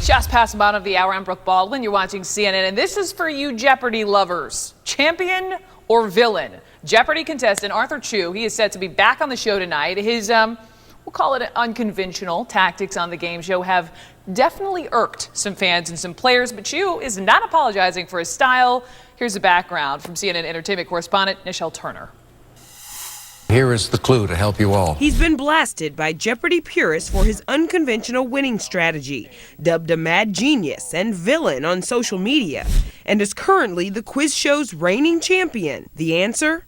Just past the bottom of the hour, I'm Brooke Baldwin. You're watching CNN, and this is for you Jeopardy lovers. Champion or villain? Jeopardy contestant Arthur Chu, he is set to be back on the show tonight. His, we'll call it unconventional tactics on the game show have definitely irked some fans and some players, but Chu is not apologizing for his style. Here's the background from CNN entertainment correspondent Nichelle Turner. Here is the clue to help you all. He's been blasted by Jeopardy purists for his unconventional winning strategy, dubbed a mad genius and villain on social media, and is currently the quiz show's reigning champion. The answer?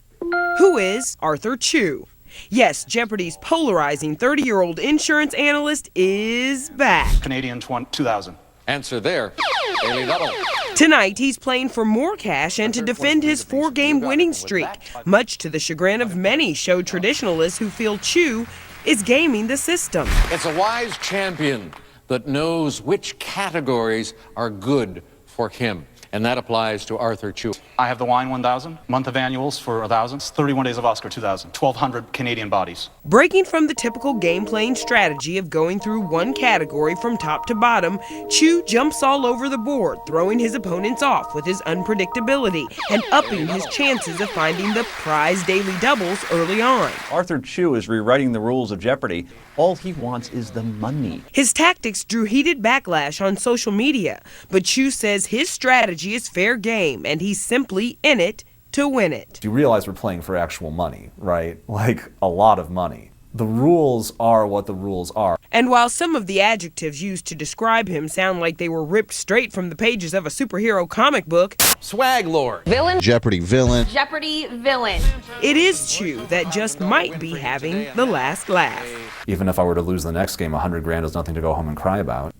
Who is Arthur Chu? Yes, Jeopardy's polarizing 30-year-old insurance analyst is back. Canadian 2000. Answer there. Daily double. Tonight, he's playing for more cash and to defend his 4-game winning streak, much to the chagrin of many show traditionalists who feel Chu is gaming the system. It's a wise champion that knows which categories are good for him. And that applies to Arthur Chu. I have the wine 1000, month of annuals for 1000, 31 days of Oscar 2000, 1200 Canadian bodies. Breaking from the typical game-playing strategy of going through one category from top to bottom, Chu jumps all over the board, throwing his opponents off with his unpredictability and upping his chances of finding the prize daily doubles early on. Arthur Chu is rewriting the rules of Jeopardy. All he wants is the money. His tactics drew heated backlash on social media, but Chu says his strategy is fair game and he's simply in it to win it. You realize we're playing for actual money, right? Like a lot of money. The rules are what the rules are. And while some of the adjectives used to describe him sound like they were ripped straight from the pages of a superhero comic book, Swag Lord. Villain. Jeopardy villain. Jeopardy villain. it is Chu that just might be having the last laugh. Even if I were to lose the next game, 100 grand is nothing to go home and cry about.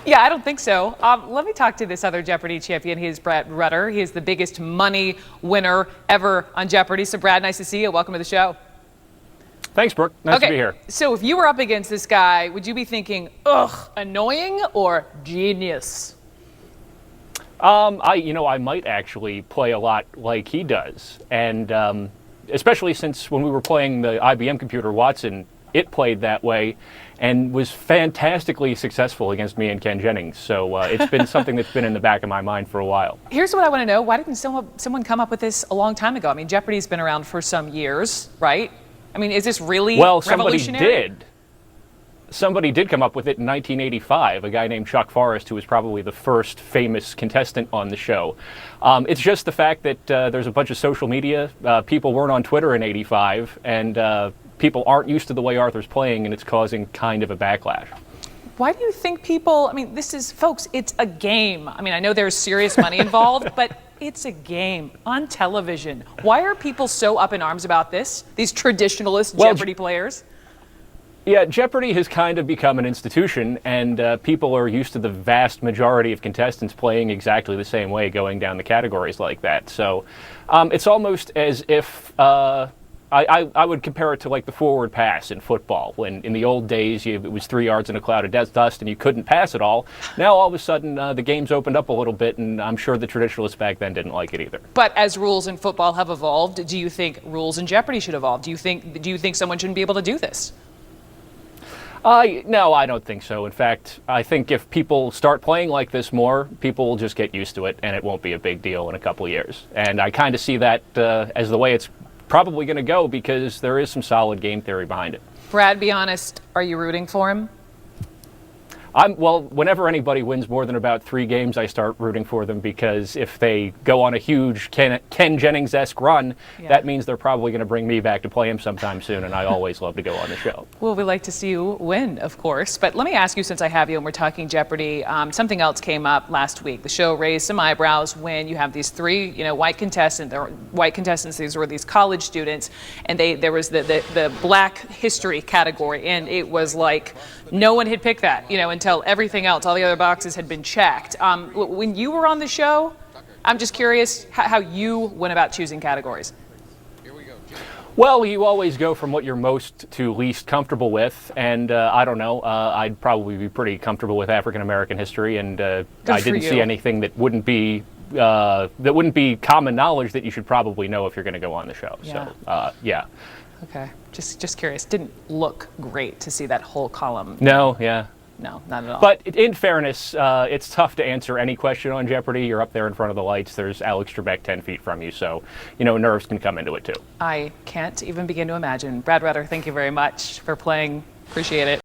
Yeah, I don't think so. Let me talk to this other Jeopardy champion. He is Brad Rutter. He is the biggest money winner ever on Jeopardy. So, Brad, nice to see you. Welcome to the show. Thanks, Brooke. Nice to be here. So if you were up against this guy, would you be thinking, ugh, annoying or genius? I might actually play a lot like he does. And especially since when we were playing the IBM computer Watson, it played that way and was fantastically successful against me and Ken Jennings. So it's been something that's been in the back of my mind for a while. Here's what I want to know. Why didn't someone come up with this a long time ago? I mean, Jeopardy's been around for some years, right? I mean, is this really revolutionary? Somebody did come up with it in 1985, a guy named Chuck Forrest, who was probably the first famous contestant on the show. It's just the fact that there's a bunch of social media. People weren't on Twitter in 85, and people aren't used to the way Arthur's playing, and it's causing kind of a backlash. Why do you think people, I mean, folks, it's a game. I mean, I know there's serious money involved, but it's a game on television. Why are people so up in arms about this, these traditionalist Jeopardy players? Yeah, Jeopardy has kind of become an institution, and people are used to the vast majority of contestants playing exactly the same way, going down the categories like that. So it's almost as if I would compare it to like the forward pass in football, when in the old days it was 3 yards in a cloud of dust and you couldn't pass it all. Now all of a sudden the game's opened up a little bit, and I'm sure the traditionalists back then didn't like it either. But as rules in football have evolved, do you think rules in Jeopardy should evolve? Do you think someone shouldn't be able to do this? No, I don't think so. In fact, I think if people start playing like this more, people will just get used to it, and it won't be a big deal in a couple of years. And I kind of see that as the way it's probably going to go, because there is some solid game theory behind it. Brad, be honest, are you rooting for him? Well, whenever anybody wins more than about 3 games, I start rooting for them, because if they go on a huge Ken Jennings-esque run, that means they're probably going to bring me back to play him sometime soon, and I always love to go on the show. Well, we like to see you win, of course. But let me ask you, since I have you and we're talking Jeopardy, something else came up last week. The show raised some eyebrows when you have these 3, white contestants. These were these college students, and there was the Black history category, and it was like no one had picked that, until everything else, all the other boxes had been checked. When you were on the show, I'm just curious how you went about choosing categories. Well, you always go from what you're most to least comfortable with, and I don't know, I'd probably be pretty comfortable with African American history, and I didn't see anything that wouldn't be common knowledge that you should probably know if you're going to go on the show. Yeah. So, yeah. Okay, just curious. Didn't look great to see that whole column. No, yeah. no, not at all. But in fairness, it's tough to answer any question on Jeopardy. You're up there in front of the lights. There's Alex Trebek 10 feet from you, so nerves can come into it too. I can't even begin to imagine. Brad Rutter, thank you very much for playing. Appreciate it.